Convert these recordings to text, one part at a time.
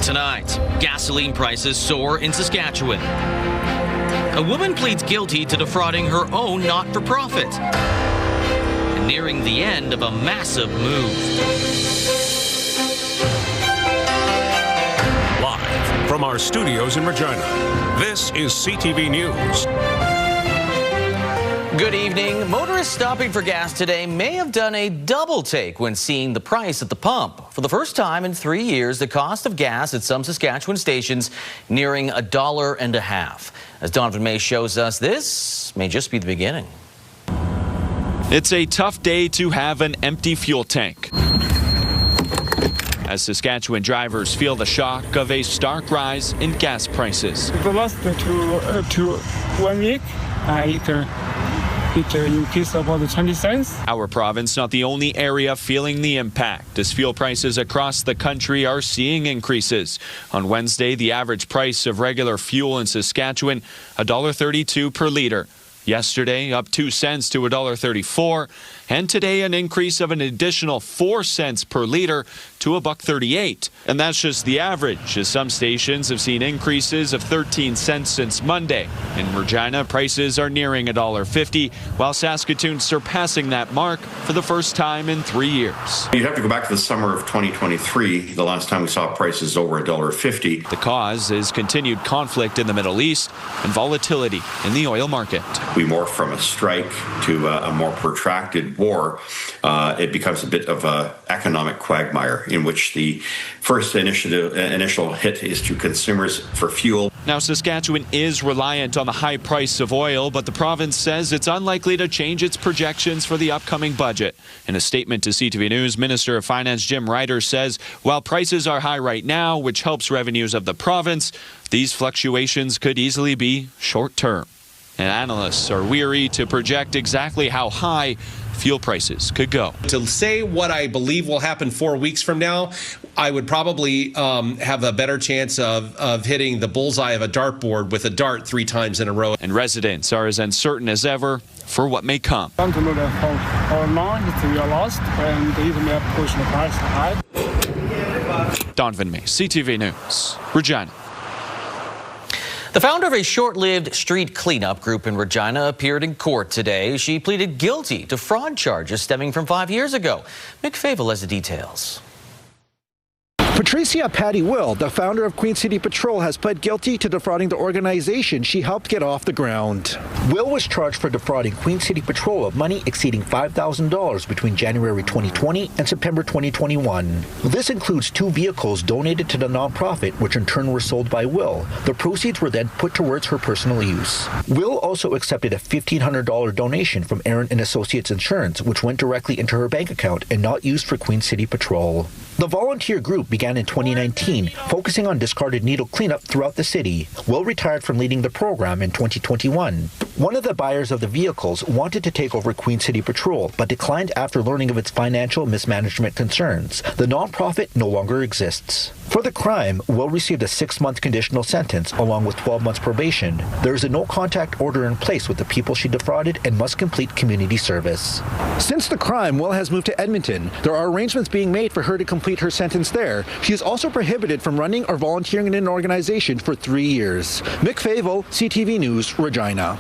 Tonight, gasoline prices soar in Saskatchewan. A woman pleads guilty to defrauding her own not-for-profit. And nearing the end of a massive move. Live from our studios in Regina, this is CTV News. Good evening. Motorists stopping for gas today may have done a double take when seeing the price at the pump. For the first time in 3 years, the cost of gas at some Saskatchewan stations nearing $1.50. As Donovan May shows us, this may just be the beginning. It's a tough day to have an empty fuel tank, as Saskatchewan drivers feel the shock of a stark rise in gas prices. The last 1 week, it increased about 20 cents. Our province not the only area feeling the impact, as fuel prices across the country are seeing increases. On Wednesday, the average price of regular fuel in Saskatchewan, $1.32 per litre. Yesterday, up 2 cents to $1.34, and today an increase of an additional 4 cents per litre to $1.38. And that's just the average, as some stations have seen increases of 13 cents since Monday. In Regina, prices are nearing $1.50, while Saskatoon surpassing that mark for the first time in 3 years. You'd have to go back to the summer of 2023, the last time we saw prices over $1.50. The cause is continued conflict in the Middle East and volatility in the oil market. We morph from a strike to a more protracted war. It becomes a bit of an economic quagmire in which the first initial hit is to consumers for fuel. Now, Saskatchewan is reliant on the high price of oil, but the province says it's unlikely to change its projections for the upcoming budget. In a statement to CTV News, Minister of Finance Jim Ryder says while prices are high right now, which helps revenues of the province, these fluctuations could easily be short-term. And analysts are weary to project exactly how high fuel prices could go. To say what I believe will happen 4 weeks from now, I would probably have a better chance of hitting the bullseye of a dartboard with a dart 3 times in a row. And residents are as uncertain as ever for what may come. I don't know how long we are lost, and they even have pushed the price high. Donovan May, CTV News, Regina. The founder of a short-lived street cleanup group in Regina appeared in court today. She pleaded guilty to fraud charges stemming from 5 years ago. Mick Favel has the details. Patricia Patty Will, the founder of Queen City Patrol, has pled guilty to defrauding the organization she helped get off the ground. Will was charged for defrauding Queen City Patrol of money exceeding $5,000 between January 2020 and September 2021. This includes 2 vehicles donated to the nonprofit, which in turn were sold by Will. The proceeds were then put towards her personal use. Will also accepted a $1,500 donation from Aaron and Associates Insurance, which went directly into her bank account and not used for Queen City Patrol. The volunteer group began in 2019, focusing on discarded needle cleanup throughout the city. Will retired from leading the program in 2021. One of the buyers of the vehicles wanted to take over Queen City Patrol, but declined after learning of its financial mismanagement concerns. The nonprofit no longer exists. For the crime, Will received a 6-month conditional sentence along with 12 months probation. There is a no-contact order in place with the people she defrauded and must complete community service. Since the crime, Will has moved to Edmonton. There are arrangements being made for her to complete her sentence there. She is also prohibited from running or volunteering in an organization for 3 years. Mick Favel, CTV News, Regina.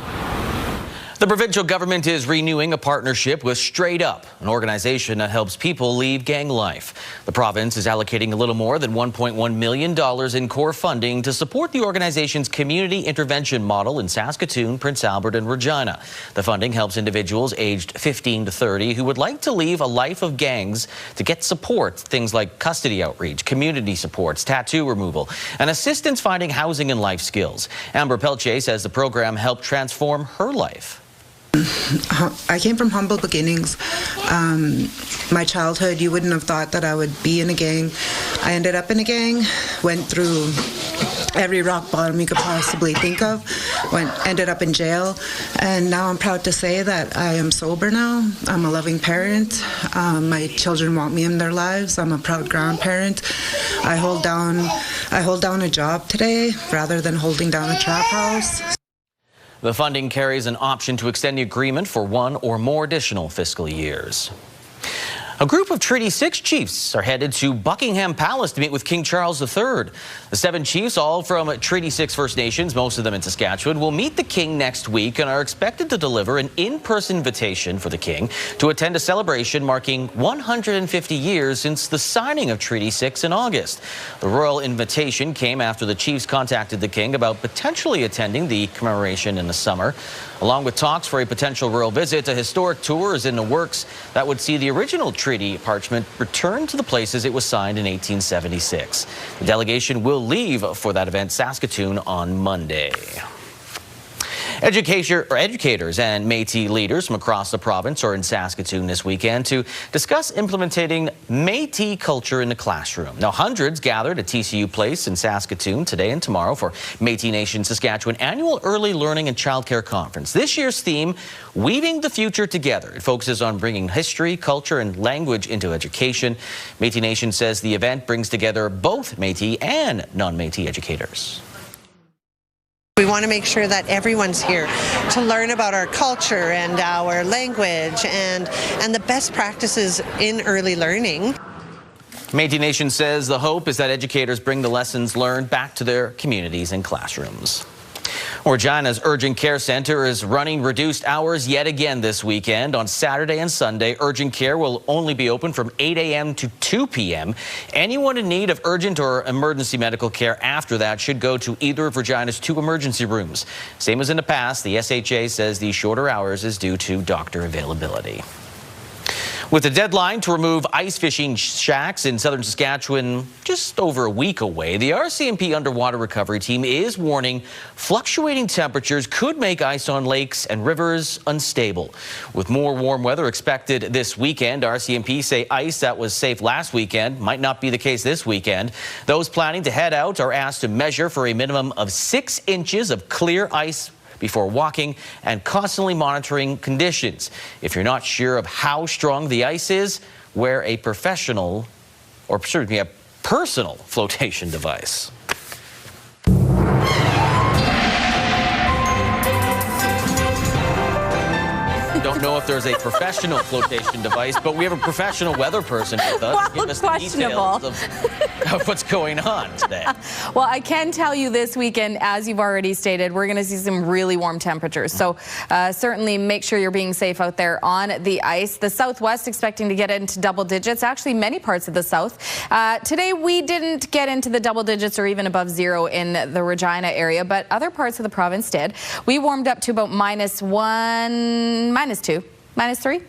The provincial government is renewing a partnership with Straight Up, an organization that helps people leave gang life. The province is allocating a little more than $1.1 million in core funding to support the organization's community intervention model in Saskatoon, Prince Albert, and Regina. The funding helps individuals aged 15 to 30 who would like to leave a life of gangs to get support, things like custody outreach, community supports, tattoo removal, and assistance finding housing and life skills. Amber Pelche says the program helped transform her life. I came from humble beginnings. My childhood, you wouldn't have thought that I would be in a gang. I ended up in a gang, went through every rock bottom you could possibly think of, ended up in jail, and now I'm proud to say that I am sober now. I'm a loving parent. My children want me in their lives. I'm a proud grandparent. I hold down a job today rather than holding down a trap house. The funding carries an option to extend the agreement for 1 or more additional fiscal years. A group of Treaty 6 chiefs are headed to Buckingham Palace to meet with King Charles III. The 7 chiefs, all from Treaty 6 First Nations, most of them in Saskatchewan, will meet the King next week and are expected to deliver an in-person invitation for the King to attend a celebration marking 150 years since the signing of Treaty 6 in August. The royal invitation came after the chiefs contacted the King about potentially attending the commemoration in the summer. Along with talks for a potential royal visit, a historic tour is in the works that would see the original treaty parchment returned to the places it was signed in 1876. The delegation will leave for that event, Saskatoon, on Monday. Educators and Métis leaders from across the province are in Saskatoon this weekend to discuss implementing Métis culture in the classroom. Now, hundreds gathered at TCU Place in Saskatoon today and tomorrow for Métis Nation Saskatchewan annual Early Learning and Childcare Conference. This year's theme, Weaving the Future Together. It focuses on bringing history, culture, and language into education. Métis Nation says the event brings together both Métis and non-Métis educators. We want to make sure that everyone's here to learn about our culture and our language and the best practices in early learning. Métis Nation says the hope is that educators bring the lessons learned back to their communities and classrooms. Regina's Urgent Care Centre is running reduced hours yet again this weekend. On Saturday and Sunday, urgent care will only be open from 8 a.m. to 2 p.m. Anyone in need of urgent or emergency medical care after that should go to either of Regina's 2 emergency rooms. Same as in the past, the SHA says the shorter hours is due to doctor availability. With the deadline to remove ice fishing shacks in southern Saskatchewan just over a week away, the RCMP Underwater Recovery Team is warning fluctuating temperatures could make ice on lakes and rivers unstable. With more warm weather expected this weekend, RCMP say ice that was safe last weekend might not be the case this weekend. Those planning to head out are asked to measure for a minimum of 6 inches of clear ice before walking and constantly monitoring conditions. If you're not sure of how strong the ice is, wear a personal flotation device. Don't know if there's a professional flotation device, but we have a professional weather person with us. Well, Give us the details of what's going on today. Well, I can tell you this weekend, as you've already stated, we're going to see some really warm temperatures. So certainly make sure you're being safe out there on the ice. The Southwest expecting to get into double digits. Actually, many parts of the South. Today, we didn't get into the double digits or even above 0 in the Regina area, but other parts of the province did. We warmed up to about -1, -2. -3,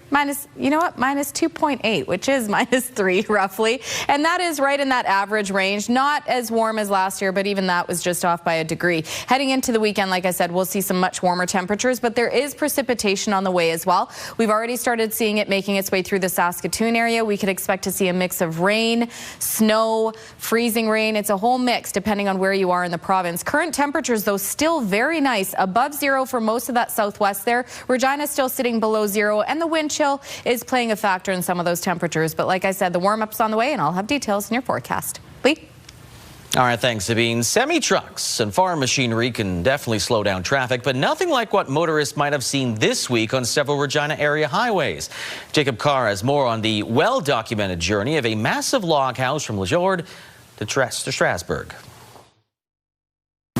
you know what, -2.8, which is -3 roughly. And that is right in that average range. Not as warm as last year, but even that was just off by a degree. Heading into the weekend, like I said, we'll see some much warmer temperatures, but there is precipitation on the way as well. We've already started seeing it making its way through the Saskatoon area. We could expect to see a mix of rain, snow, freezing rain. It's a whole mix depending on where you are in the province. Current temperatures, though, still very nice. Above 0 for most of that southwest there. Regina's still sitting below 0. And the wind chill is playing a factor in some of those temperatures. But like I said, the warm-up's on the way, and I'll have details in your forecast. Lee? All right, thanks, Sabine. Semi-trucks and farm machinery can definitely slow down traffic, but nothing like what motorists might have seen this week on several Regina area highways. Jacob Carr has more on the well-documented journey of a massive log house from Lejourde to Strasbourg.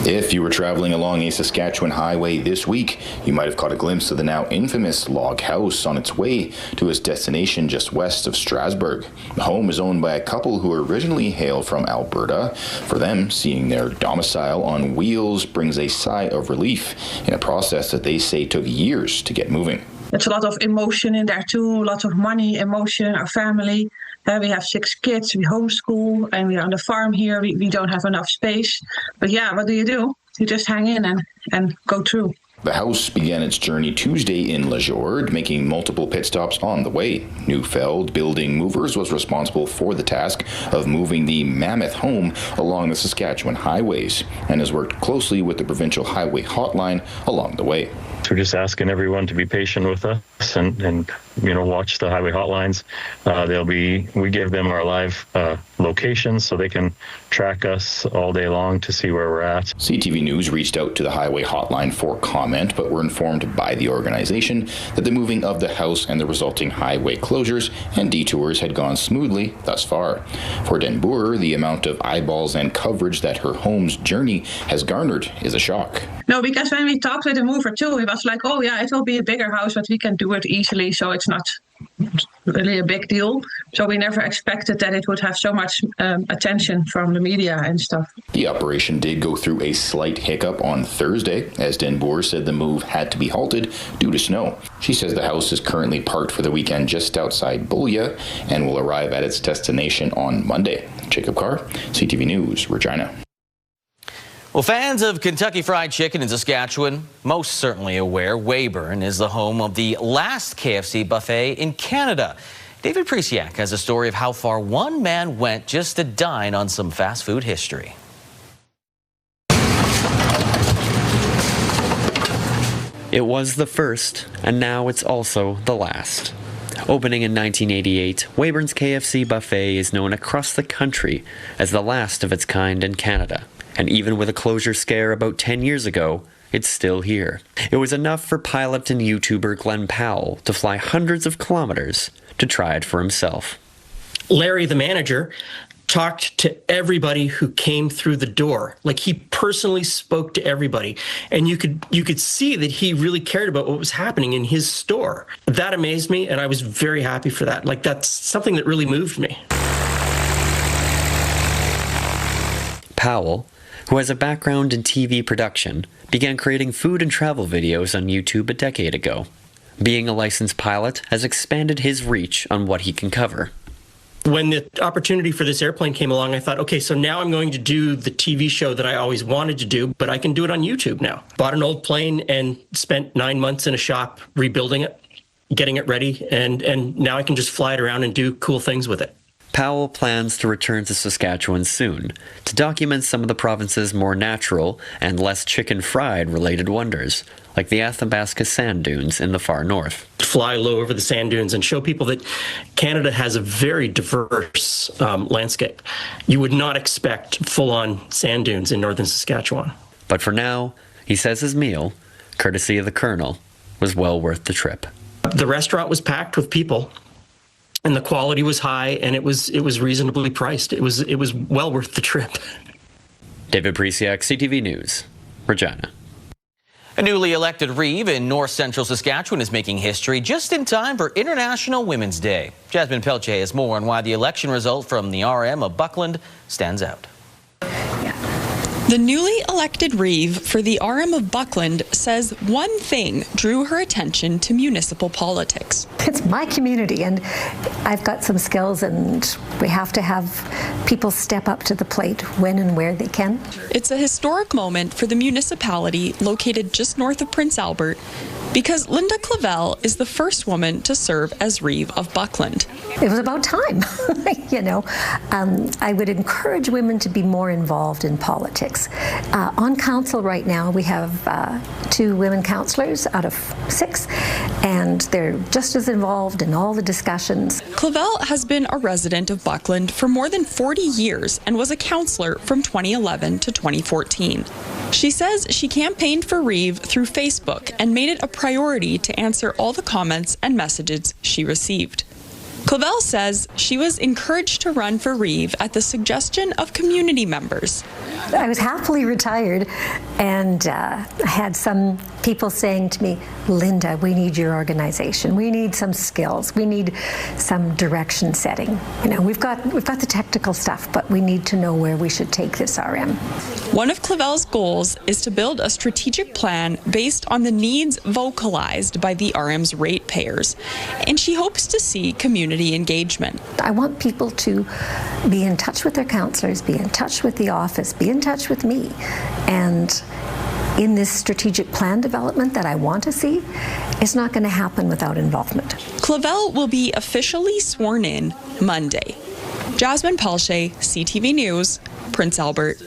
If you were traveling along a Saskatchewan highway this week, you might have caught a glimpse of the now infamous log house on its way to its destination just west of Strasbourg. The home is owned by a couple who originally hail from Alberta. For them, seeing their domicile on wheels brings a sigh of relief in a process that they say took years to get moving. It's a lot of emotion in there too, lots of money, emotion, our family. We have 6 kids, we homeschool, and we're on the farm here. We don't have enough space. But yeah, what do? You just hang in and go through. The house began its journey Tuesday in Lejourde, making multiple pit stops on the way. Neufeld Building Movers was responsible for the task of moving the mammoth home along the Saskatchewan highways and has worked closely with the provincial highway hotline along the way. So just asking everyone to be patient with us and watch the highway hotlines. We give them our live locations so they can track us all day long to see where we're at. CTV News reached out to the highway hotline for comment, but were informed by the organization that the moving of the house and the resulting highway closures and detours had gone smoothly thus far. For Den Boer, the amount of eyeballs and coverage that her home's journey has garnered is a shock. No, because when we talked with the mover too, it was like, oh yeah, it will be a bigger house, but we can do it easily, so it's not really a big deal. So we never expected that it would have so much attention from the media and stuff. The operation did go through a slight hiccup on Thursday, as Den Boer said the move had to be halted due to snow. She says the house is currently parked for the weekend just outside Bullia and will arrive at its destination on Monday. Jacob Carr, CTV News, Regina. Well, fans of Kentucky Fried Chicken in Saskatchewan, most certainly aware Weyburn is the home of the last KFC buffet in Canada. David Presiak has a story of how far one man went just to dine on some fast food history. It was the first, and now it's also the last. Opening in 1988, Weyburn's KFC buffet is known across the country as the last of its kind in Canada. And even with a closure scare about 10 years ago, it's still here. It was enough for pilot and YouTuber Glenn Powell to fly hundreds of kilometers to try it for himself. Larry, the manager, talked to everybody who came through the door. Like, he personally spoke to everybody. And you could see that he really cared about what was happening in his store. That amazed me, and I was very happy for that. Like, that's something that really moved me. Powell, who has a background in TV production, began creating food and travel videos on YouTube a decade ago. Being a licensed pilot has expanded his reach on what he can cover. When the opportunity for this airplane came along, I thought, okay, so now I'm going to do the TV show that I always wanted to do, but I can do it on YouTube now. Bought an old plane and spent 9 months in a shop rebuilding it, getting it ready, and now I can just fly it around and do cool things with it. Powell plans to return to Saskatchewan soon to document some of the province's more natural and less chicken fried related wonders, like the Athabasca sand dunes in the far north. Fly low over the sand dunes and show people that Canada has a very diverse landscape. You would not expect full-on sand dunes in northern Saskatchewan. But for now, he says his meal, courtesy of the Colonel, was well worth the trip. The restaurant was packed with people, and the quality was high, and it was reasonably priced. It was well worth the trip. David Presiak, CTV News, Regina. A newly elected Reeve in north central Saskatchewan is making history just in time for International Women's Day. Jasmine Pelche has more on why the election result from the RM of Buckland stands out. The newly elected Reeve for the RM of Buckland says one thing drew her attention to municipal politics. It's my community, and I've got some skills, and we have to have people step up to the plate when and where they can. It's a historic moment for the municipality located just north of Prince Albert, because Linda Clavel is the first woman to serve as Reeve of Buckland. It was about time, I would encourage women to be more involved in politics. On council right now, we have 2 women councillors out of 6, and they're just as involved in all the discussions. Clavel has been a resident of Buckland for more than 40 years and was a councillor from 2011 to 2014. She says she campaigned for Reeve through Facebook and made it a priority to answer all the comments and messages she received. Clavel says she was encouraged to run for Reeve at the suggestion of community members. I was happily retired, and I had some people saying to me, Linda, we need your organization. We need some skills. We need some direction setting. We've got the technical stuff, but we need to know where we should take this RM. One of Clavel's goals is to build a strategic plan based on the needs vocalized by the RM's ratepayers, and she hopes to see community engagement. I want people to be in touch with their councillors, be in touch with the office, be in touch with me, and in this strategic plan development that I want to see, it's not going to happen without involvement. Clavel will be officially sworn in Monday. Jasmine Pelche, CTV News, Prince Albert.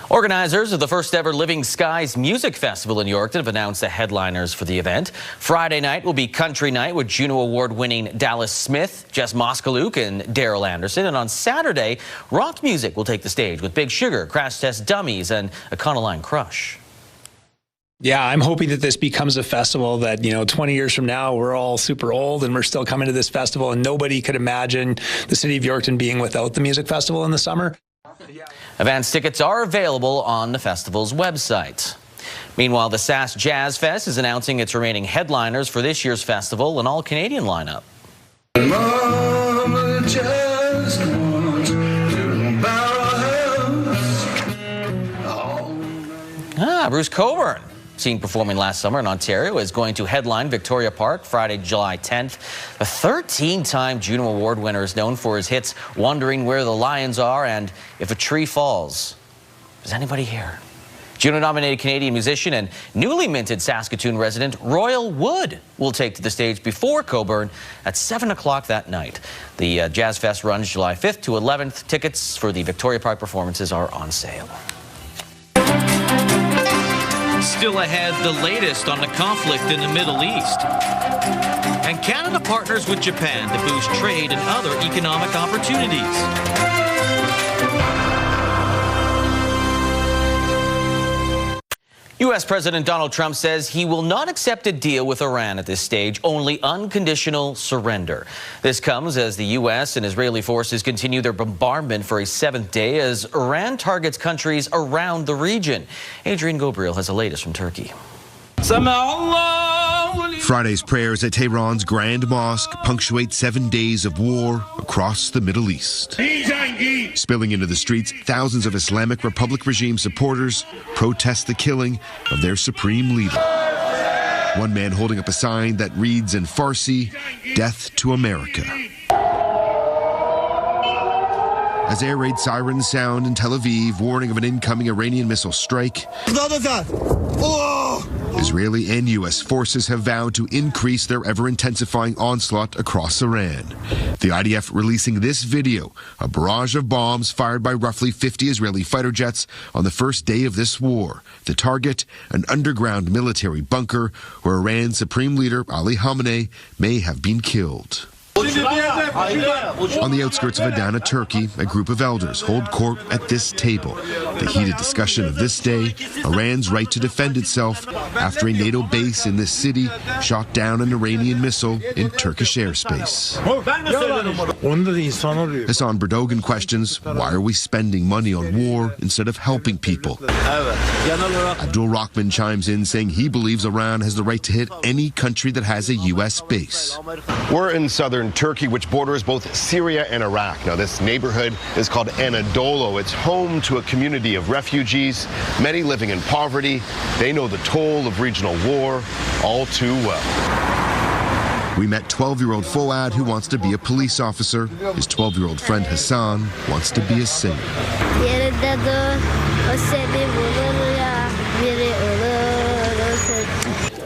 Organizers of the first ever Living Skies Music Festival in Yorkton have announced the headliners for the event. Friday night will be Country Night with Juno Award-winning Dallas Smith, Jess Moskaluk, and Daryl Anderson. And on Saturday, rock music will take the stage with Big Sugar, Crash Test Dummies, and Econoline Crush. Yeah, I'm hoping that this becomes a festival that, 20 years from now, we're all super old and we're still coming to this festival, and nobody could imagine the city of Yorkton being without the music festival in the summer. Advance tickets are available on the festival's website. Meanwhile, the Sask Jazz Fest is announcing its remaining headliners for this year's festival, an all-Canadian lineup. Bruce Coburn, seen performing last summer in Ontario, is going to headline Victoria Park Friday, July 10th. The 13-time Juno Award winner is known for his hits Wondering Where the Lions Are and If a Tree Falls. Is anybody here? Juno-nominated Canadian musician and newly minted Saskatoon resident Royal Wood will take to the stage before Coburn at 7 o'clock that night. The Jazz Fest runs July 5th to 11th. Tickets for the Victoria Park performances are on sale. Still ahead, the latest on the conflict in the Middle East. And Canada partners with Japan to boost trade and other economic opportunities. U.S. President Donald Trump says he will not accept a deal with Iran at this stage, only unconditional surrender. This comes as the U.S. and Israeli forces continue their bombardment for a 7th day as Iran targets countries around the region. Adrian Gabriel has the latest from Turkey. Friday's prayers at Tehran's Grand Mosque punctuate 7 days of war across the Middle East. Spilling into the streets, thousands of Islamic Republic regime supporters protest the killing of their supreme leader. One man holding up a sign that reads in Farsi, "Death to America." As air raid sirens sound in Tel Aviv, warning of an incoming Iranian missile strike, Israeli and U.S. forces have vowed to increase their ever-intensifying onslaught across Iran. The IDF releasing this video, a barrage of bombs fired by roughly 50 Israeli fighter jets on the first day of this war. The target, an underground military bunker where Iran's supreme leader, Ali Khamenei, may have been killed. On the outskirts of Adana, Turkey, a group of elders hold court at this table. The heated discussion of this day, Iran's right to defend itself after a NATO base in this city shot down an Iranian missile in Turkish airspace. Hassan Berdogan questions, why are we spending money on war instead of helping people? Abdul Rahman chimes in saying he believes Iran has the right to hit any country that has a U.S. base. We're in southern Turkey, which borders both Syria and Iraq. Now, this neighborhood is called Anadolu. It's home to a community of refugees, many living in poverty. They know the toll of regional war all too well. We met 12-year-old Fouad, who wants to be a police officer. His 12-year-old friend Hassan wants to be a singer.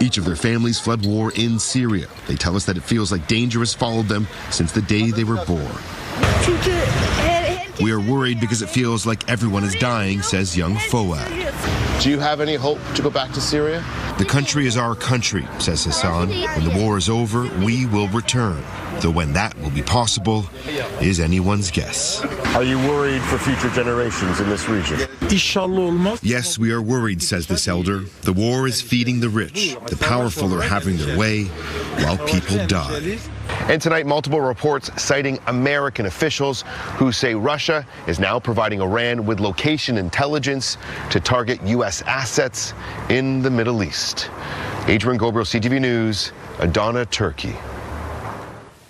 Each of their families fled war in Syria. They tell us that it feels like danger has followed them since the day they were born. We are worried because it feels like everyone is dying, says young Fouad. Do you have any hope to go back to Syria? The country is our country, says Hassan. When the war is over, we will return. Though when that will be possible is anyone's guess. Are you worried for future generations in this region? Yes, we are worried, says this elder. The war is feeding the rich. The powerful are having their way while people die. And tonight, multiple reports citing American officials who say Russia is now providing Iran with location intelligence to target U.S. assets in the Middle East. Adrian Gabriel, CTV News, Adana, Turkey.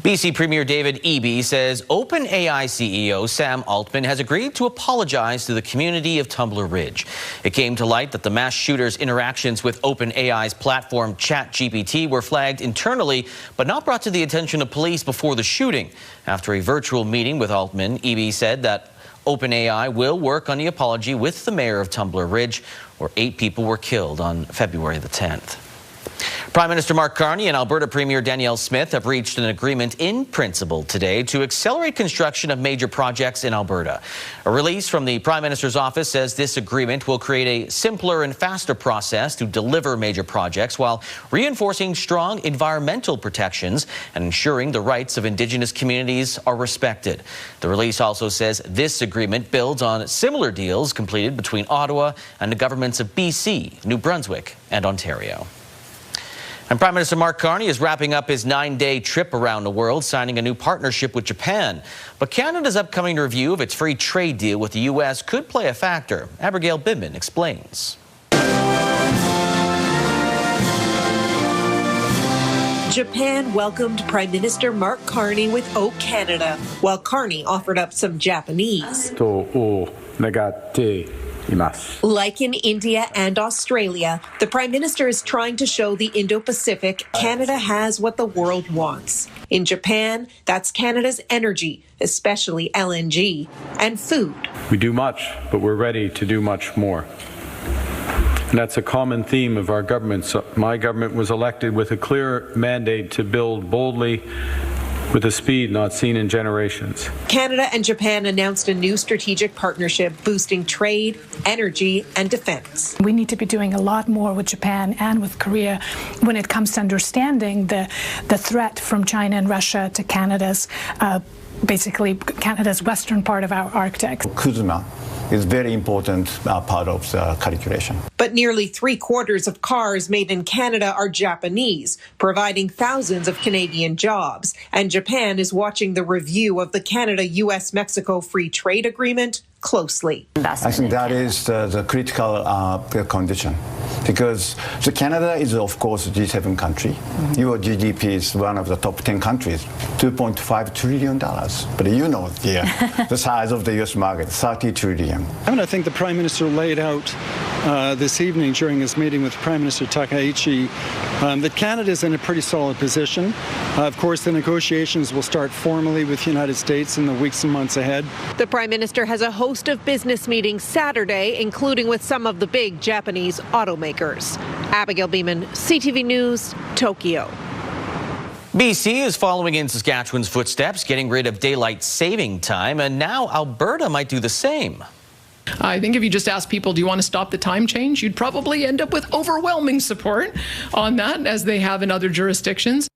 BC Premier David Eby says OpenAI CEO Sam Altman has agreed to apologize to the community of Tumbler Ridge. It came to light that the mass shooter's interactions with OpenAI's platform ChatGPT were flagged internally, but not brought to the attention of police before the shooting. After a virtual meeting with Altman, Eby said that OpenAI will work on the apology with the mayor of Tumbler Ridge, where 8 people were killed on February the 10th. Prime Minister Mark Carney and Alberta Premier Danielle Smith have reached an agreement in principle today to accelerate construction of major projects in Alberta. A release from the Prime Minister's office says this agreement will create a simpler and faster process to deliver major projects while reinforcing strong environmental protections and ensuring the rights of Indigenous communities are respected. The release also says this agreement builds on similar deals completed between Ottawa and the governments of BC, New Brunswick, and Ontario. And Prime Minister Mark Carney is wrapping up his 9-day trip around the world, signing a new partnership with Japan. But Canada's upcoming review of its free trade deal with the U.S. could play a factor. Abigail Bidman explains. Japan welcomed Prime Minister Mark Carney with O Canada, while Carney offered up some Japanese. Like in India and Australia, the Prime Minister is trying to show the Indo-Pacific Canada has what the world wants. In Japan, that's Canada's energy, especially LNG, and food. We do much, but we're ready to do much more. And that's a common theme of our government. So my government was elected with a clear mandate to build boldly with a speed not seen in generations. Canada and Japan announced a new strategic partnership boosting trade, energy, and defense. We need to be doing a lot more with Japan and with Korea when it comes to understanding the threat from China and Russia to Canada's, basically Canada's western part of our Arctic. Kuzma is very important part of the calculation. But nearly 3/4 of cars made in Canada are Japanese, providing thousands of Canadian jobs. And Japan is watching the review of the Canada-US-Mexico Free Trade Agreement closely. I think that is the critical condition. Because Canada is, of course, a G7 country. Your GDP is one of the top 10 countries, $2.5 trillion. But you know the size of the U.S. market, $30 trillion. I think the Prime Minister laid out this evening during his meeting with Prime Minister Takaichi that Canada is in a pretty solid position. Of course, the negotiations will start formally with the United States in the weeks and months ahead. The Prime Minister has a host of business meetings Saturday, including with some of the big Japanese automakers. Abigail Beeman, CTV News, Tokyo. BC is following in Saskatchewan's footsteps, getting rid of daylight saving time, and now Alberta might do the same. I think if you just ask people, do you want to stop the time change, you'd probably end up with overwhelming support on that, as they have in other jurisdictions.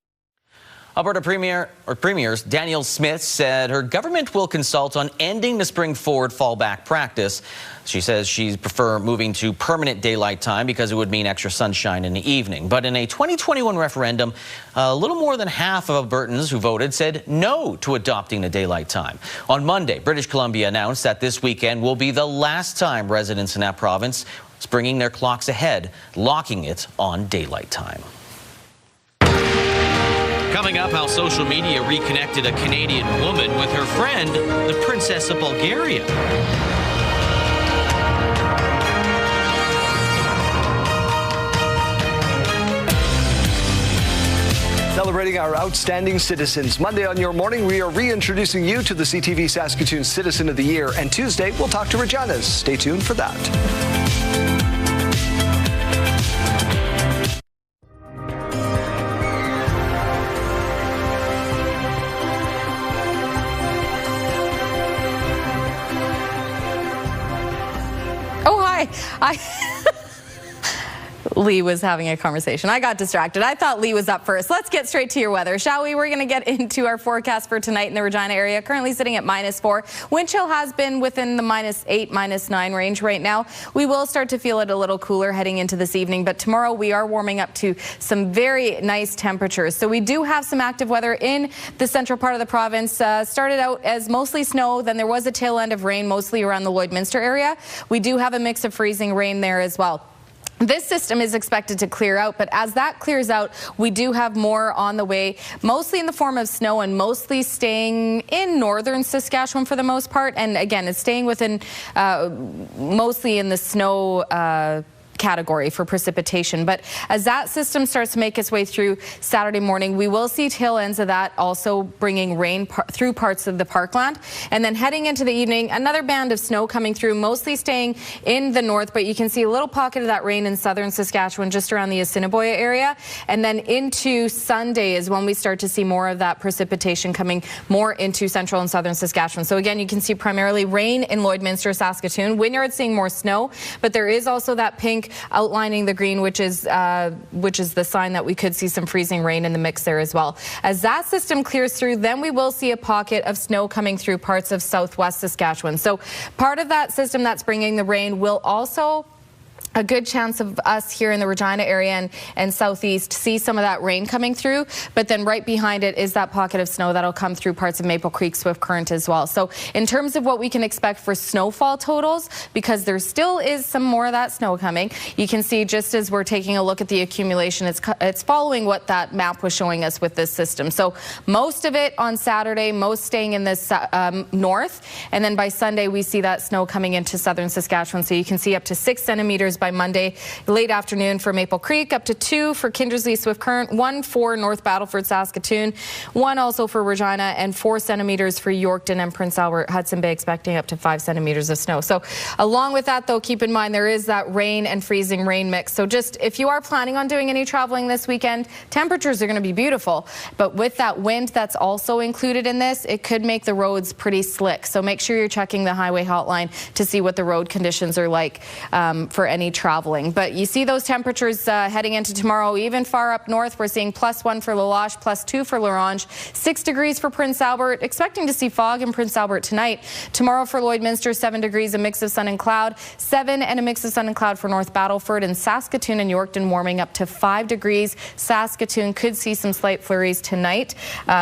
Alberta Premiers Danielle Smith said her government will consult on ending the spring forward fallback practice. She says she'd prefer moving to permanent daylight time because it would mean extra sunshine in the evening. But in a 2021 referendum, a little more than half of Albertans who voted said no to adopting the daylight time. On Monday, British Columbia announced that this weekend will be the last time residents in that province is bringing their clocks ahead, locking it on daylight time. Coming up, how social media reconnected a Canadian woman with her friend, the Princess of Bulgaria. Celebrating our outstanding citizens. Monday on Your Morning, we are reintroducing you to the CTV Saskatoon Citizen of the Year. And Tuesday, we'll talk to Regina's. Stay tuned for that. Lee was having a conversation. I got distracted. I thought Lee was up first. Let's get straight to your weather, shall we? We're going to get into our forecast for tonight in the Regina area, currently sitting at -4. Wind chill has been within the -8, -9 range right now. We will start to feel it a little cooler heading into this evening, but tomorrow we are warming up to some very nice temperatures. So we do have some active weather in the central part of the province. Started out as mostly snow, then there was a tail end of rain, mostly around the Lloydminster area. We do have a mix of freezing rain there as well. This system is expected to clear out, but as that clears out, we do have more on the way, mostly in the form of snow and mostly staying in northern Saskatchewan for the most part. And again, it's staying within mostly in the snow category for precipitation. But as that system starts to make its way through Saturday morning, we will see tail ends of that also bringing rain through parts of the parkland. And then heading into the evening, another band of snow coming through, mostly staying in the north, but you can see a little pocket of that rain in southern Saskatchewan, just around the Assiniboia area. And then into Sunday is when we start to see more of that precipitation coming more into central and southern Saskatchewan. So again, you can see primarily rain in Lloydminster, Saskatoon. Wynyard seeing more snow, but there is also that pink outlining the green, which is the sign that we could see some freezing rain in the mix there as well. As that system clears through, then we will see a pocket of snow coming through parts of southwest Saskatchewan. So part of that system that's bringing the rain will also a good chance of us here in the Regina area and southeast see some of that rain coming through, but then right behind it is that pocket of snow that'll come through parts of Maple Creek, Swift Current as well. So in terms of what we can expect for snowfall totals, because there still is some more of that snow coming, you can see just as we're taking a look at the accumulation, it's following what that map was showing us with this system. So most of it on Saturday, most staying in this north, and then by Sunday we see that snow coming into southern Saskatchewan. So you can see up to 6 centimeters by Monday, late afternoon for Maple Creek, up to 2 for Kindersley, Swift Current, 1 for North Battleford, Saskatoon, 1 also for Regina, and 4 centimeters for Yorkton and Prince Albert. Hudson Bay expecting up to 5 centimeters of snow. So along with that, though, keep in mind there is that rain and freezing rain mix. So just if you are planning on doing any traveling this weekend, temperatures are going to be beautiful. But with that wind that's also included in this, it could make the roads pretty slick. So make sure you're checking the highway hotline to see what the road conditions are like for any traveling. But you see those temperatures heading into tomorrow, even far up north. We're seeing +1 for La Loche, +2 for La Ronge, 6 degrees for Prince Albert. Expecting to see fog in Prince Albert tonight. Tomorrow for Lloydminster, 7 degrees, a mix of sun and cloud, 7 and a mix of sun and cloud for North Battleford, and Saskatoon and Yorkton warming up to 5 degrees. Saskatoon could see some slight flurries tonight,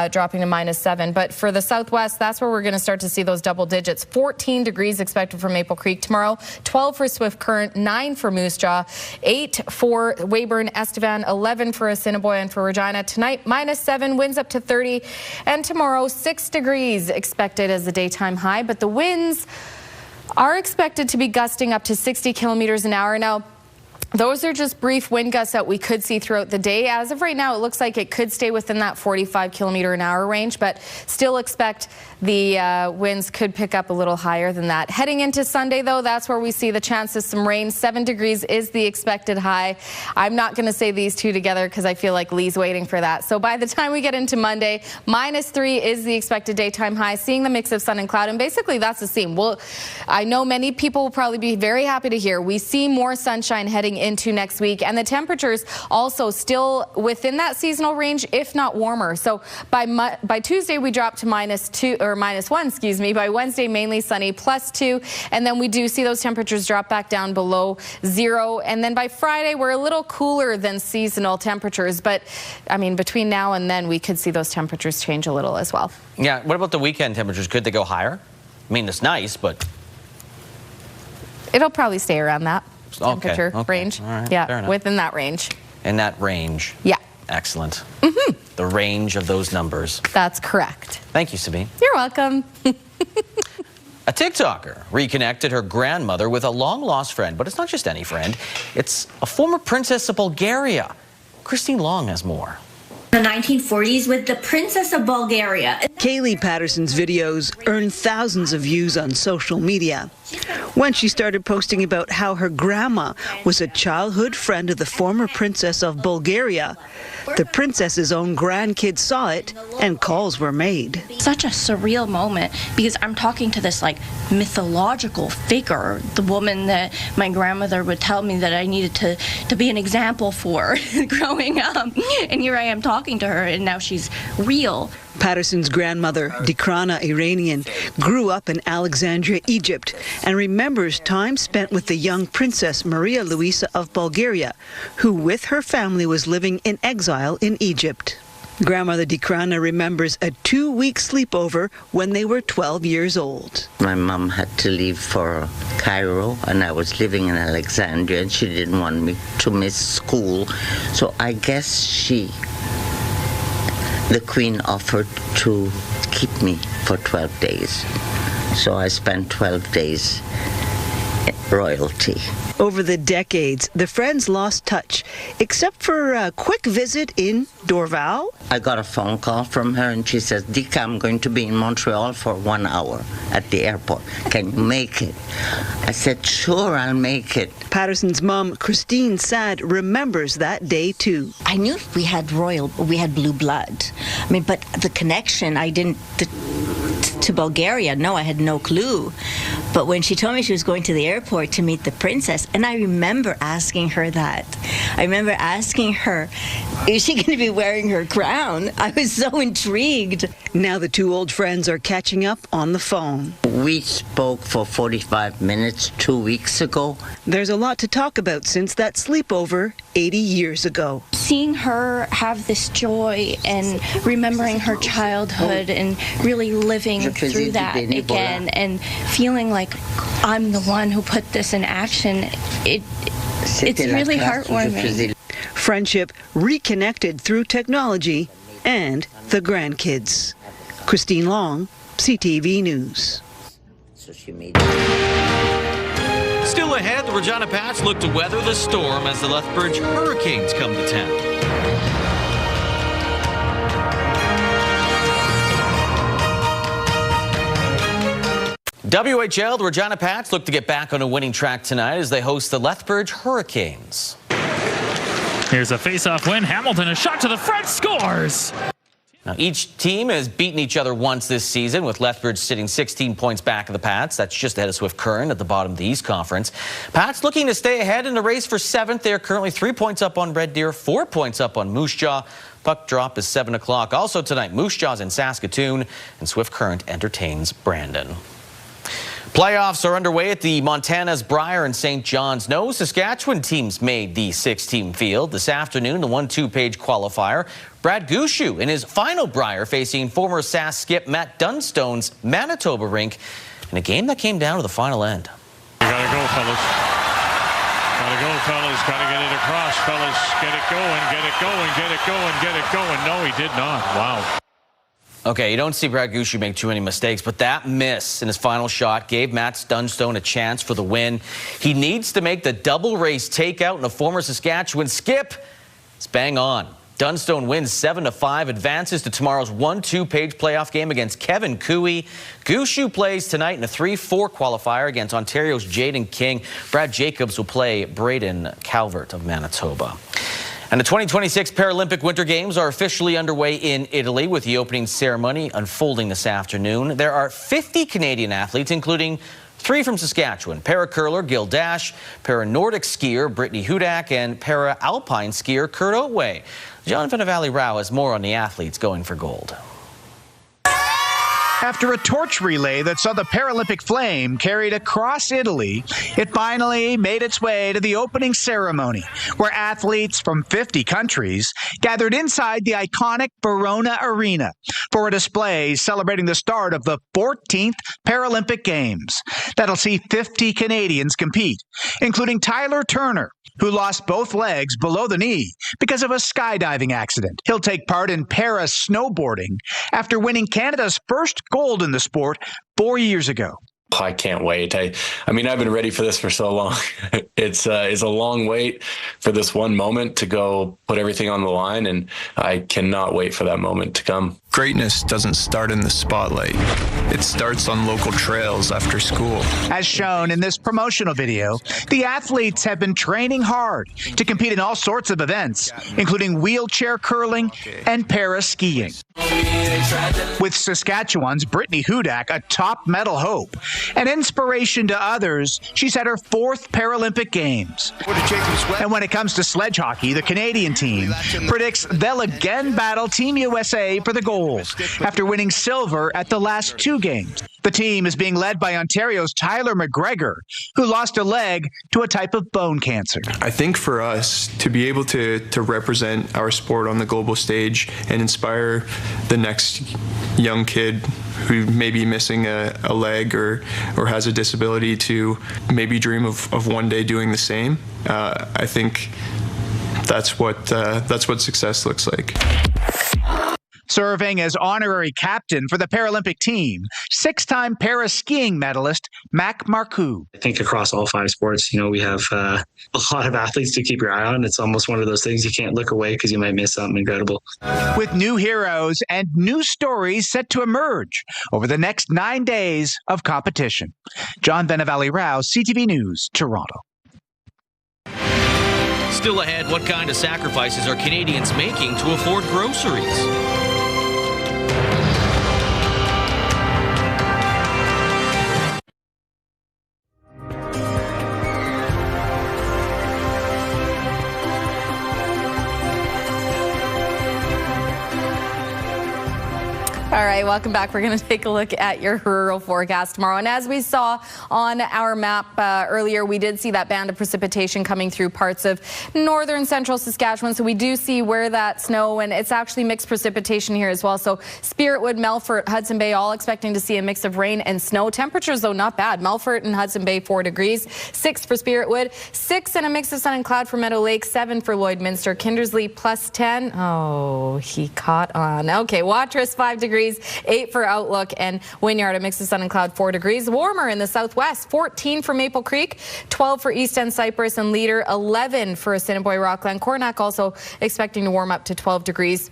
dropping to -7. But for the southwest, that's where we're going to start to see those double digits. 14 degrees expected for Maple Creek tomorrow, 12 for Swift Current, 9 for Moose Jaw, 8 for Weyburn, Estevan, 11 for Assiniboia and for Regina. Tonight, -7, winds up to 30. And tomorrow, 6 degrees expected as the daytime high. But the winds are expected to be gusting up to 60 kilometers an hour. Now, those are just brief wind gusts that we could see throughout the day. As of right now, it looks like it could stay within that 45 kilometer an hour range, but still expect the winds could pick up a little higher than that. Heading into Sunday, though, that's where we see the chance of some rain. 7 degrees is the expected high. I'm not going to say these two together because I feel like Lee's waiting for that. So by the time we get into Monday, -3 is the expected daytime high, seeing the mix of sun and cloud. And basically, that's the theme. Well, I know many people will probably be very happy to hear we see more sunshine heading into next week, and the temperatures also still within that seasonal range, if not warmer. So by Tuesday we drop to -2 or -1, excuse me. By Wednesday, mainly sunny, +2, and then we do see those temperatures drop back down below 0. And then by Friday, we're a little cooler than seasonal temperatures, but I mean, between now and then, we could see those temperatures change a little as well. Yeah. What about the weekend temperatures? Could they go higher? I mean, it's nice, but it'll probably stay around that temperature range. All right. Yeah, within that range. In that range. Yeah. Excellent. The range of those numbers. That's correct. Thank you, Sabine. You're welcome. A TikToker reconnected her grandmother with a long-lost friend, but it's not just any friend. It's a former princess of Bulgaria. Christine Long has more. The 1940s with the Princess of Bulgaria. Kaylee Patterson's videos earned thousands of views on social media. When she started posting about how her grandma was a childhood friend of the former Princess of Bulgaria, the princess's own grandkids saw it and calls were made. Such a surreal moment because I'm talking to this like mythological figure, the woman that my grandmother would tell me that I needed to be an example for growing up. And here I am talking to her, and now she's real. Patterson's grandmother, Dikrana Iranian, grew up in Alexandria, Egypt, and remembers time spent with the young Princess Maria Luisa of Bulgaria, who with her family was living in exile in Egypt. Grandmother Dikrana remembers a 2-week sleepover when they were 12 years old. My mom had to leave for Cairo, and I was living in Alexandria, and she didn't want me to miss school. So I guess the Queen offered to keep me for 12 days. So I spent 12 days royalty. Over the decades, the friends lost touch, except for a quick visit in Dorval. I got a phone call from her and she says, Dika, I'm going to be in Montreal for 1 hour at the airport. Can you make it? I said, sure, I'll make it. Patterson's mom, Christine Sad, remembers that day too. I knew we had blue blood. I mean, but the connection, to Bulgaria, no, I had no clue. But when she told me she was going to the airport to meet the princess, and I remember asking her that. I remember asking her, is she going to be wearing her crown? I was so intrigued. Now the two old friends are catching up on the phone. We spoke for 45 minutes 2 weeks ago. There's a lot to talk about since that sleepover 80 years ago. Seeing her have this joy and remembering her childhood and really living through that again and feeling like I'm the one who put this in action, it's really heartwarming. Friendship reconnected through technology and the grandkids. Christine Long, CTV News. Still ahead, the Regina Pats look to weather the storm as the Lethbridge Hurricanes come to town. WHL, the Regina Pats look to get back on a winning track tonight as they host the Lethbridge Hurricanes. Here's a face-off win. Hamilton, a shot to the front, scores! Now, each team has beaten each other once this season, with Lethbridge sitting 16 points back of the Pats. That's just ahead of Swift Current at the bottom of the East Conference. Pats looking to stay ahead in the race for 7th. They are currently 3 points up on Red Deer, 4 points up on Moose Jaw. Puck drop is 7 o'clock. Also tonight, Moose Jaw's in Saskatoon, and Swift Current entertains Brandon. Playoffs are underway at the Montana's Brier and St. John's. No Saskatchewan teams made the 6-team field. This afternoon, the 1-2-page qualifier. Brad Gushue in his final Brier facing former Sask skip Matt Dunstone's Manitoba rink in a game that came down to the final end. We gotta go, fellas. Gotta go, fellas. Gotta get it across, fellas. Get it going, get it going, get it going, get it going. No, he did not. Wow. Okay, you don't see Brad Gushue make too many mistakes, but that miss in his final shot gave Matt Dunstone a chance for the win. He needs to make the double race takeout in a former Saskatchewan skip. It's bang on. Dunstone wins 7-5, advances to tomorrow's 1-2-page playoff game against Kevin Cooey. Gushue plays tonight in a 3-4 qualifier against Ontario's Jaden King. Brad Jacobs will play Braden Calvert of Manitoba. And the 2026 Paralympic Winter Games are officially underway in Italy, with the opening ceremony unfolding this afternoon. There are 50 Canadian athletes, including 3 from Saskatchewan: para-curler Gil Dash, para-Nordic skier Brittany Hudak, and para-alpine skier Kurt Otway. John Valley-Rao has more on the athletes going for gold. After a torch relay that saw the Paralympic flame carried across Italy, it finally made its way to the opening ceremony, where athletes from 50 countries gathered inside the iconic Verona Arena for a display celebrating the start of the 14th Paralympic Games. That'll see 50 Canadians compete, including Tyler Turner, who lost both legs below the knee because of a skydiving accident. He'll take part in para-snowboarding after winning Canada's first gold in the sport 4 years ago. I can't wait. I mean, I've been ready for this for so long. It's a long wait for this one moment to go put everything on the line, and I cannot wait for that moment to come. Greatness doesn't start in the spotlight. It starts on local trails after school. As shown in this promotional video, the athletes have been training hard to compete in all sorts of events, including wheelchair curling and para-skiing. With Saskatchewan's Brittany Hudak a top medal hope and inspiration to others, she's at her 4th Paralympic Games. And when it comes to sledge hockey, the Canadian team predicts they'll again battle Team USA for the gold after winning silver at the last 2 games. The team is being led by Ontario's Tyler McGregor, who lost a leg to a type of bone cancer. I think for us to be able to represent our sport on the global stage and inspire the next young kid who may be missing a leg or has a disability to maybe dream of one day doing the same, I think that's what success looks like. Serving as honorary captain for the Paralympic team, 6-time para-skiing medalist Mac Marcoux. I think across all 5 sports, we have a lot of athletes to keep your eye on. It's almost one of those things you can't look away because you might miss something incredible. With new heroes and new stories set to emerge over the next 9 days of competition. John Venevalley-Rao, CTV News, Toronto. Still ahead, what kind of sacrifices are Canadians making to afford groceries? All right, welcome back. We're going to take a look at your rural forecast tomorrow. And as we saw on our map earlier, we did see that band of precipitation coming through parts of northern central Saskatchewan. So we do see where that snow, and it's actually mixed precipitation here as well. So Spiritwood, Melfort, Hudson Bay, all expecting to see a mix of rain and snow. Temperatures, though, not bad. Melfort and Hudson Bay, 4 degrees. 6 for Spiritwood. 6 and a mix of sun and cloud for Meadow Lake. 7 for Lloydminster. Kindersley, plus 10. Oh, he caught on. Okay, Watrous, 5 degrees. 8 for Outlook, and Wynyard, a mix of sun and cloud, 4 degrees. Warmer in the southwest, 14 for Maple Creek, 12 for East End Cypress and Leader, 11 for Assiniboia Rockland. Coronach also expecting to warm up to 12 degrees.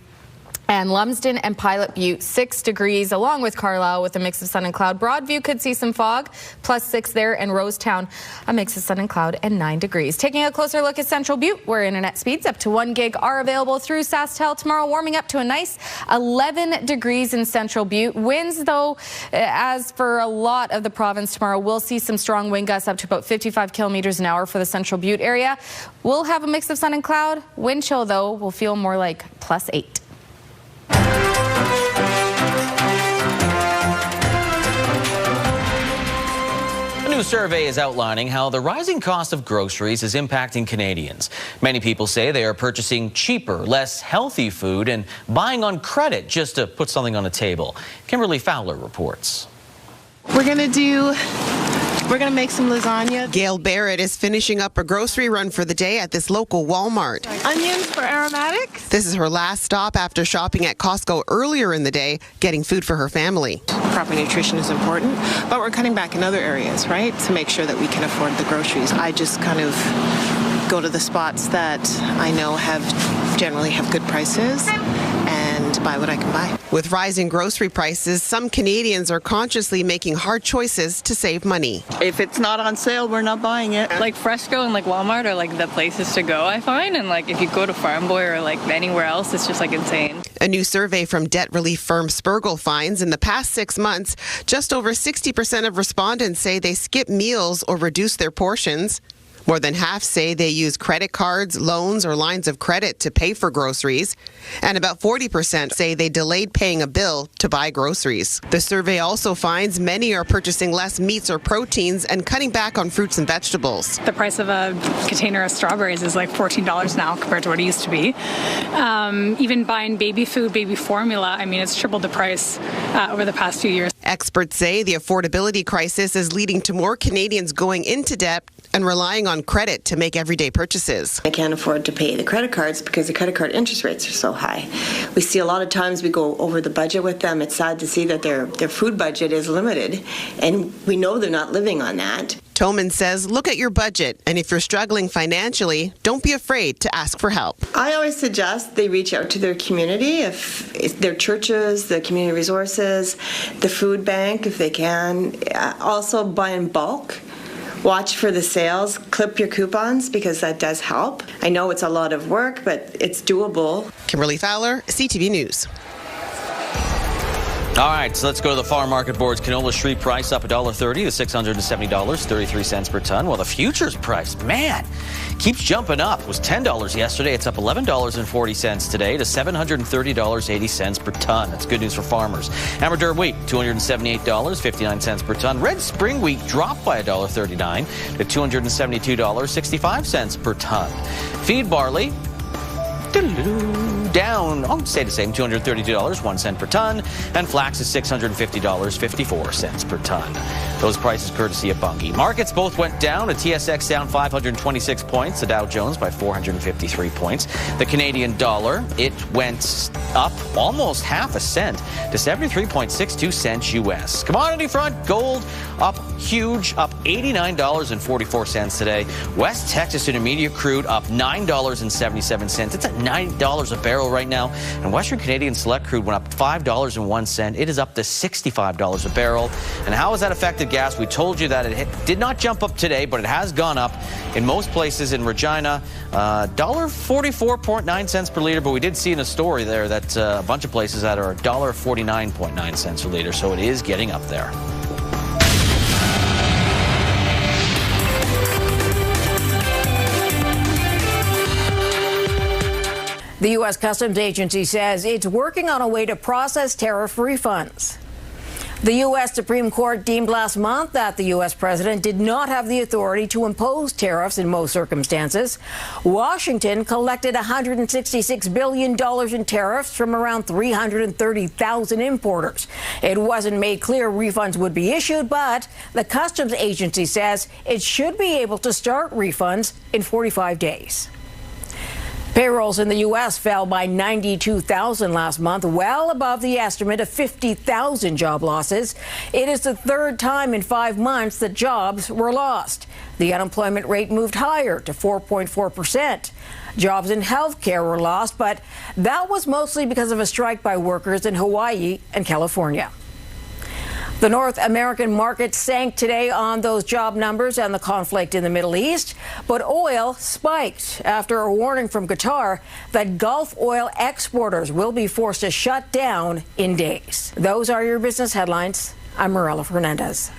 And Lumsden and Pilot Butte, 6 degrees, along with Carlisle with a mix of sun and cloud. Broadview could see some fog, plus 6 there, and Rosetown, a mix of sun and cloud, and 9 degrees. Taking a closer look at Central Butte, where internet speeds up to 1 gig are available through SaskTel tomorrow, warming up to a nice 11 degrees in Central Butte. Winds, though, as for a lot of the province tomorrow, we'll see some strong wind gusts up to about 55 kilometers an hour for the Central Butte area. We'll have a mix of sun and cloud. Wind chill, though, will feel more like plus 8. A new survey is outlining how the rising cost of groceries is impacting Canadians. Many people say they are purchasing cheaper, less healthy food and buying on credit just to put something on the table. Kimberly Fowler reports. We're going to make some lasagna. Gail Barrett is finishing up a grocery run for the day at this local Walmart. Onions for aromatics. This is her last stop after shopping at Costco earlier in the day, getting food for her family. Proper nutrition is important, but we're cutting back in other areas, right, to make sure that we can afford the groceries. I just kind of go to the spots that I know generally have good prices and buy what I can buy. With rising grocery prices, some Canadians are consciously making hard choices to save money. If it's not on sale, we're not buying it. Like Fresco and like Walmart are like the places to go, I find. And like if you go to Farm Boy or like anywhere else, it's just like insane. A new survey from debt relief firm Spergel finds in the past 6 months, just over 60% of respondents say they skip meals or reduce their portions. More than half say they use credit cards, loans, or lines of credit to pay for groceries. And about 40% say they delayed paying a bill to buy groceries. The survey also finds many are purchasing less meats or proteins and cutting back on fruits and vegetables. The price of a container of strawberries is like $14 now compared to what it used to be. Even buying baby food, baby formula, I mean, it's tripled the price over the past few years. Experts say the affordability crisis is leading to more Canadians going into debt and relying on credit to make everyday purchases. I can't afford to pay the credit cards because the credit card interest rates are so high. We see a lot of times we go over the budget with them. It's sad to see that their food budget is limited, and we know they're not living on that. Toman says, look at your budget, and if you're struggling financially, don't be afraid to ask for help. I always suggest they reach out to their community, if their churches, the community resources, the food bank, if they can. Also buy in bulk. Watch for the sales, clip your coupons because that does help. I know it's a lot of work, but it's doable. Kimberly Fowler, CTV News. All right, so let's go to the farm market boards. Canola street price up $1.30 to $670, 33 cents per ton. While the futures price, man, keeps jumping up. It was $10 yesterday. It's up $11.40 today to $730.80 per ton. That's good news for farmers. Amateur wheat, $278.59 per ton. Red spring wheat dropped by $1.39 to $272.65 per ton. Feed barley, crude down, I'll say the same, $232, 1 cent per ton. And flax is $650, 54 cents per ton. Those prices courtesy of Bunge. Markets both went down. The TSX down 526 points. The Dow Jones by 453 points. The Canadian dollar, it went up almost half a cent to 73.62 cents U.S. Commodity front, gold up huge, up $89.44 today. West Texas Intermediate crude up $9.77. It's at $9 a barrel right now. And Western Canadian Select crude went up $5.01. It is up to $65 a barrel. And how has that affected gas? We told you that it did not jump up today, but it has gone up in most places in Regina. $1.44.9 cents per liter, but we did see in a story there that a bunch of places that are $1.49.9 cents per liter, so it is getting up there. The U.S. Customs Agency says it's working on a way to process tariff refunds. The U.S. Supreme Court deemed last month that the U.S. president did not have the authority to impose tariffs in most circumstances. Washington collected $166 billion in tariffs from around 330,000 importers. It wasn't made clear refunds would be issued, but the Customs Agency says it should be able to start refunds in 45 days. Payrolls in the U.S. fell by 92,000 last month, well above the estimate of 50,000 job losses. It is the third time in 5 months that jobs were lost. The unemployment rate moved higher to 4.4%. Jobs in healthcare were lost, but that was mostly because of a strike by workers in Hawaii and California. The North American market sank today on those job numbers and the conflict in the Middle East, but oil spiked after a warning from Qatar that Gulf oil exporters will be forced to shut down in days. Those are your business headlines. I'm Marella Fernandez.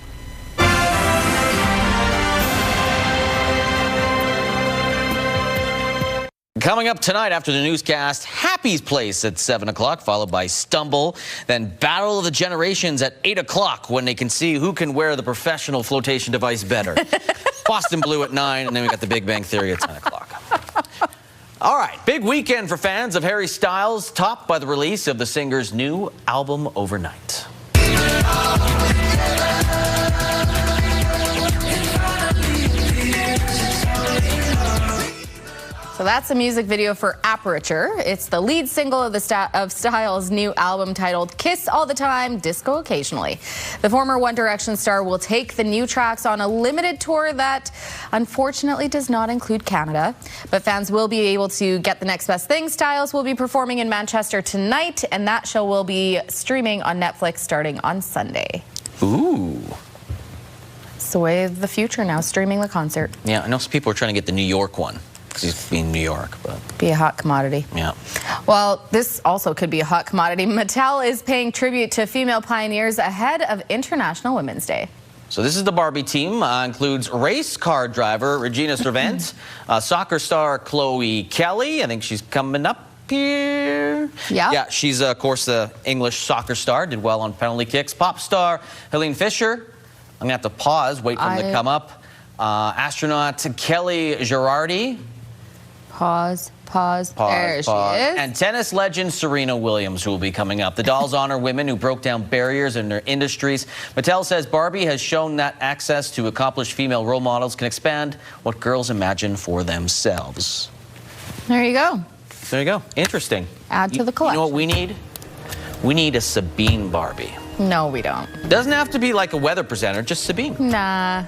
Coming up tonight after the newscast, Happy's Place at 7 o'clock, followed by Stumble. Then Battle of the Generations at 8 o'clock when they can see who can wear the professional flotation device better. Boston Blue at 9, and then we got the Big Bang Theory at 10 o'clock. All right, big weekend for fans of Harry Styles, topped by the release of the singer's new album, Overnight. So that's a music video for Aperture. It's the lead single of Styles' new album titled Kiss All the Time, Disco Occasionally. The former One Direction star will take the new tracks on a limited tour that unfortunately does not include Canada. But fans will be able to get the next best thing. Styles will be performing in Manchester tonight, and that show will be streaming on Netflix starting on Sunday. Ooh. It's the way of the future now, streaming the concert. Yeah, I know some people are trying to get the New York one. Because he's being New York, but be a hot commodity. Yeah. Well, this also could be a hot commodity. Mattel is paying tribute to female pioneers ahead of International Women's Day. So this is the Barbie team. Includes race car driver Regina Pats, soccer star Chloe Kelly. I think she's coming up here. Yeah. Yeah, she's, of course, the English soccer star. Did well on penalty kicks. Pop star Helene Fisher. I'm going to have to pause, wait for them to come up. Astronaut Kelly Girardi. Pause. There she is. And tennis legend Serena Williams, who will be coming up. The dolls honor women who broke down barriers in their industries. Mattel says Barbie has shown that access to accomplished female role models can expand what girls imagine for themselves. There you go. There you go. Interesting. Add to the collection. You know what we need? We need a Sabine Barbie. No, we don't. Doesn't have to be like a weather presenter, just Sabine. Nah.